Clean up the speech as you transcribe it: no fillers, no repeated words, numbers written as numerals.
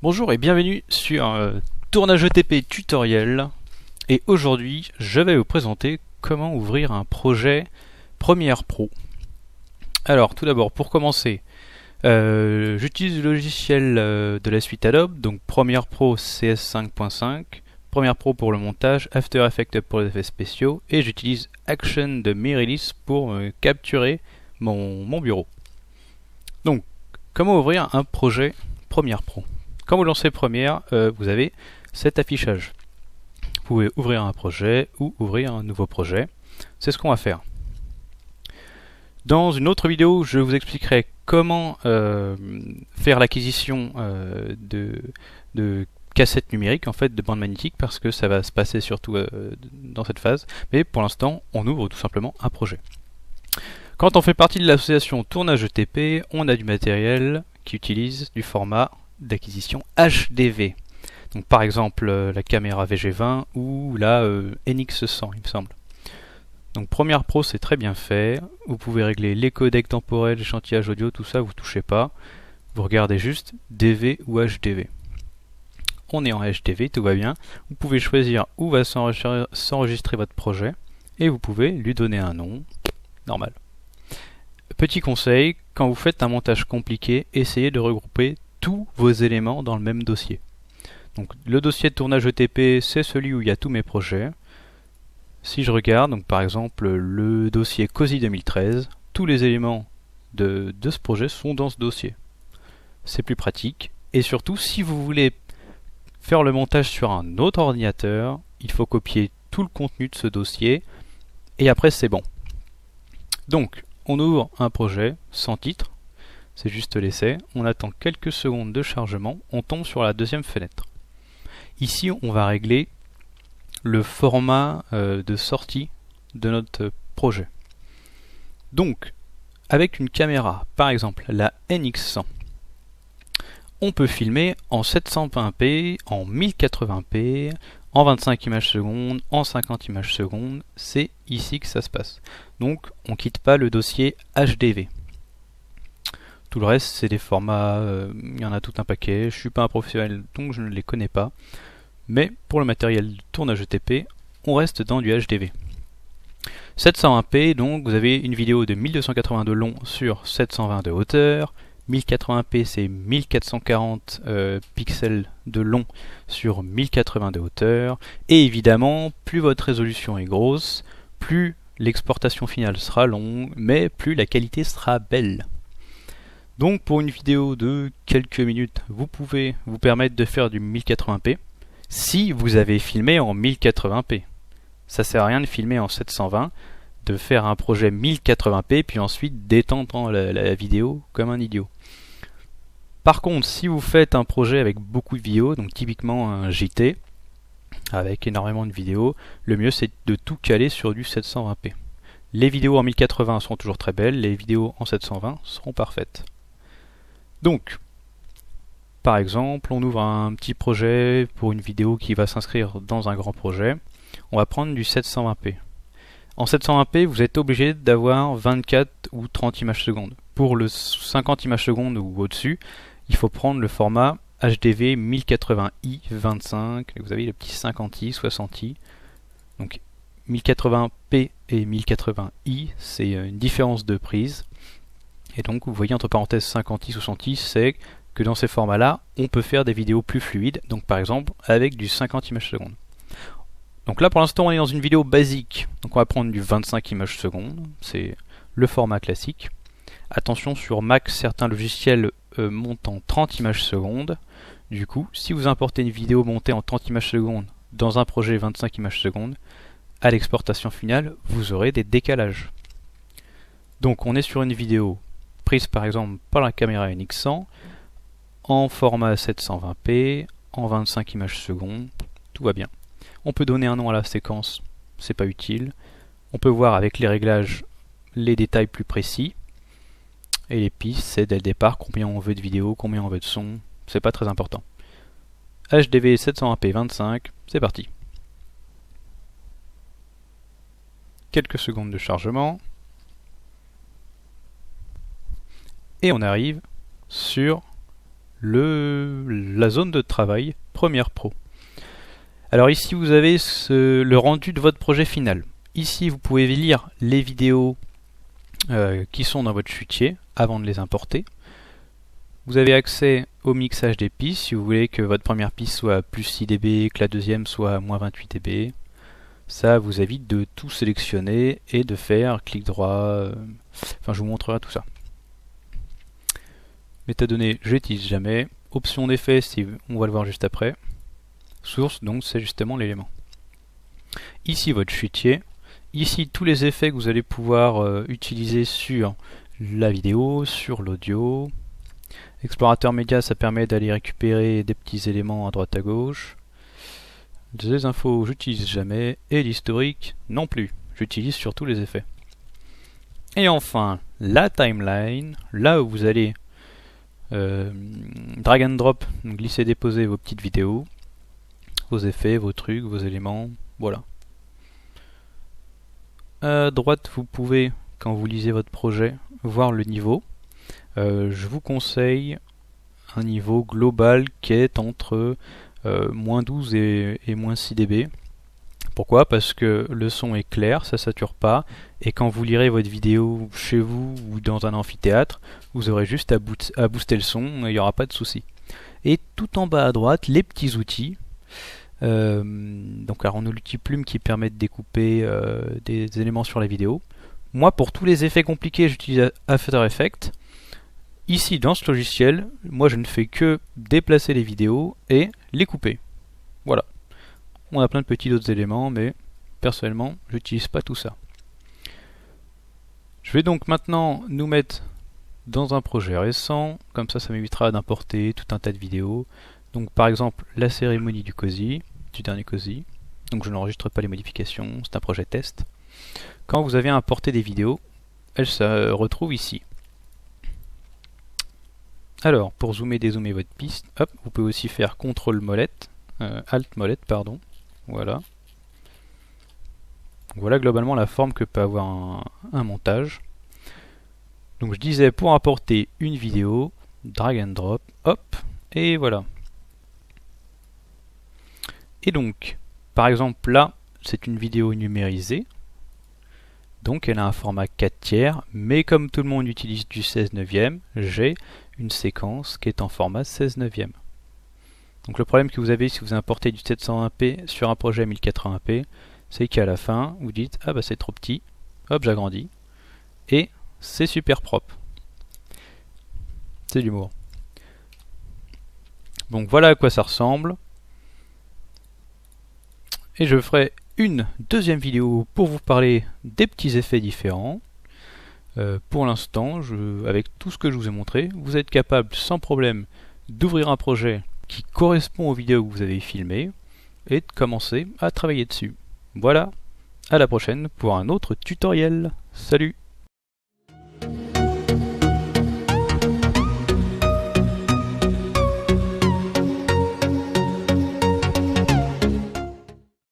Bonjour et bienvenue sur Tournage ETP tutoriel. Et aujourd'hui, je vais vous présenter comment ouvrir un projet Premiere Pro. Alors, tout d'abord, pour commencer, j'utilise le logiciel de la suite Adobe, donc Premiere Pro CS5.5, Premiere Pro pour le montage, After Effects pour les effets spéciaux, et j'utilise Action de Mirelis pour capturer mon bureau. Donc, comment ouvrir un projet Premiere Pro? Quand vous lancez Premiere, vous avez cet affichage. Vous pouvez ouvrir un projet ou ouvrir un nouveau projet. C'est ce qu'on va faire. Dans une autre vidéo, je vous expliquerai comment faire l'acquisition de cassettes numériques, en fait, de bandes magnétiques, parce que ça va se passer surtout dans cette phase. Mais pour l'instant, on ouvre tout simplement un projet. Quand on fait partie de l'association Tournage ETP, on a du matériel qui utilise du format d'acquisition HDV. Donc par exemple la caméra VG20 ou la NX100 il me semble. Donc Premiere Pro c'est très bien fait, vous pouvez régler les codecs temporels, échantillage audio, tout ça vous touchez pas, vous regardez juste DV ou HDV. On est en HDV, tout va bien, vous pouvez choisir où va s'enregistrer votre projet et vous pouvez lui donner un nom, normal. Petit conseil, quand vous faites un montage compliqué, essayez de regrouper tous vos éléments dans le même dossier. Donc le dossier de tournage ETP, c'est celui où il y a tous mes projets. Si je regarde, donc par exemple le dossier COSI 2013, tous les éléments de ce projet sont dans ce dossier. C'est plus pratique. Et surtout, si vous voulez faire le montage sur un autre ordinateur, il faut copier tout le contenu de ce dossier et après c'est bon. Donc, on ouvre un projet sans titre. C'est juste l'essai, on attend quelques secondes de chargement, on tombe sur la deuxième fenêtre. Ici on va régler le format de sortie de notre projet. Donc avec une caméra, par exemple la NX100, on peut filmer en 720p, en 1080p, en 25 images secondes, en 50 images secondes, c'est ici que ça se passe. Donc on ne quitte pas le dossier HDV. Tout le reste, c'est des formats, il y en a tout un paquet. Je suis pas un professionnel, donc je ne les connais pas. Mais pour le matériel de tournage ETP, on reste dans du HDV. 720p, donc vous avez une vidéo de 1280 de long sur 720 de hauteur. 1080p, c'est 1440 pixels de long sur 1080 de hauteur. Et évidemment, plus votre résolution est grosse, plus l'exportation finale sera longue, mais plus la qualité sera belle. Donc pour une vidéo de quelques minutes, vous pouvez vous permettre de faire du 1080p si vous avez filmé en 1080p. Ça sert à rien de filmer en 720, de faire un projet 1080p puis ensuite d'étendre la vidéo comme un idiot. Par contre, si vous faites un projet avec beaucoup de vidéos, donc typiquement un JT, avec énormément de vidéos, le mieux c'est de tout caler sur du 720p. Les vidéos en 1080 sont toujours très belles, les vidéos en 720 seront parfaites. Donc, par exemple, on ouvre un petit projet pour une vidéo qui va s'inscrire dans un grand projet. On va prendre du 720p. En 720p, vous êtes obligé d'avoir 24 ou 30 images secondes. Pour le 50 images secondes ou au-dessus, il faut prendre le format HDV 1080i 25. Vous avez le petit 50i, 60i. Donc 1080p et 1080i, c'est une différence de prise. Et donc vous voyez entre parenthèses 50i, 60i, c'est que dans ces formats-là, on peut faire des vidéos plus fluides, donc par exemple avec du 50 images secondes. Donc là pour l'instant on est dans une vidéo basique, donc on va prendre du 25 images secondes, c'est le format classique. Attention, sur Mac, certains logiciels montent en 30 images secondes. Du coup, si vous importez une vidéo montée en 30 images secondes dans un projet 25 images secondes, à l'exportation finale, vous aurez des décalages. Donc on est sur une vidéo prise par exemple par la caméra NX100 en format 720p, en 25 images secondes, tout va bien. On peut donner un nom à la séquence, c'est pas utile. On peut voir avec les réglages les détails plus précis. Et les pistes, c'est dès le départ combien on veut de vidéo, combien on veut de son, c'est pas très important. HDV 720p 25, c'est parti. Quelques secondes de chargement. Et on arrive sur la zone de travail Premiere Pro. Alors ici vous avez le rendu de votre projet final. Ici vous pouvez lire les vidéos qui sont dans votre fichier avant de les importer. Vous avez accès au mixage des pistes si vous voulez que votre première piste soit plus 6 dB, que la deuxième soit moins 28 dB. Ça vous évite de tout sélectionner et de faire clic droit. Enfin, je vous montrerai tout ça. Métadonnées, je n'utilise jamais. Option d'effet, on va le voir juste après. Source, donc c'est justement l'élément. Ici votre fichier. Ici tous les effets que vous allez pouvoir utiliser sur la vidéo, sur l'audio. Explorateur média, ça permet d'aller récupérer des petits éléments à droite à gauche. Des infos, j'utilise jamais. Et l'historique, non plus. J'utilise surtout les effets. Et enfin, la timeline, là où vous allez drag and drop, glisser déposer vos petites vidéos, vos effets, vos trucs, vos éléments, voilà. À droite, vous pouvez, quand vous lisez votre projet, voir le niveau. Je vous conseille un niveau global qui est entre moins 12 et moins 6 dB. Pourquoi? Parce que le son est clair, ça sature pas, et quand vous lirez votre vidéo chez vous ou dans un amphithéâtre, vous aurez juste à booster le son, il n'y aura pas de souci. Et tout en bas à droite, les petits outils. Donc alors on a l'outil plume qui permet de découper des éléments sur la vidéo. Moi pour tous les effets compliqués j'utilise After Effects. Ici dans ce logiciel, moi je ne fais que déplacer les vidéos et les couper. Voilà. On a plein de petits autres éléments, mais personnellement, j'utilise pas tout ça. Je vais donc maintenant nous mettre dans un projet récent, comme ça m'évitera d'importer tout un tas de vidéos. Donc par exemple, la cérémonie du COSI, du dernier COSI. Donc je n'enregistre pas les modifications, c'est un projet test. Quand vous avez importé des vidéos, elles se retrouvent ici. Alors, pour zoomer, dézoomer votre piste, hop, vous pouvez aussi faire CTRL molette, Alt molette, pardon. Voilà. Voilà globalement la forme que peut avoir un montage. Donc je disais pour importer une vidéo, drag and drop, hop, et voilà. Et donc, par exemple là, c'est une vidéo numérisée. Donc elle a un format 4/3, mais comme tout le monde utilise du 16/9, j'ai une séquence qui est en format 16/9. Donc le problème que vous avez si vous importez du 720p sur un projet 1080p, c'est qu'à la fin, vous dites ah bah c'est trop petit, hop j'agrandis, et c'est super propre. C'est de l'humour. Donc voilà à quoi ça ressemble. Et je ferai une deuxième vidéo pour vous parler des petits effets différents. Pour l'instant, avec tout ce que je vous ai montré, vous êtes capable sans problème d'ouvrir un projet qui correspond aux vidéos que vous avez filmées et de commencer à travailler dessus. Voilà, à la prochaine pour un autre tutoriel. Salut!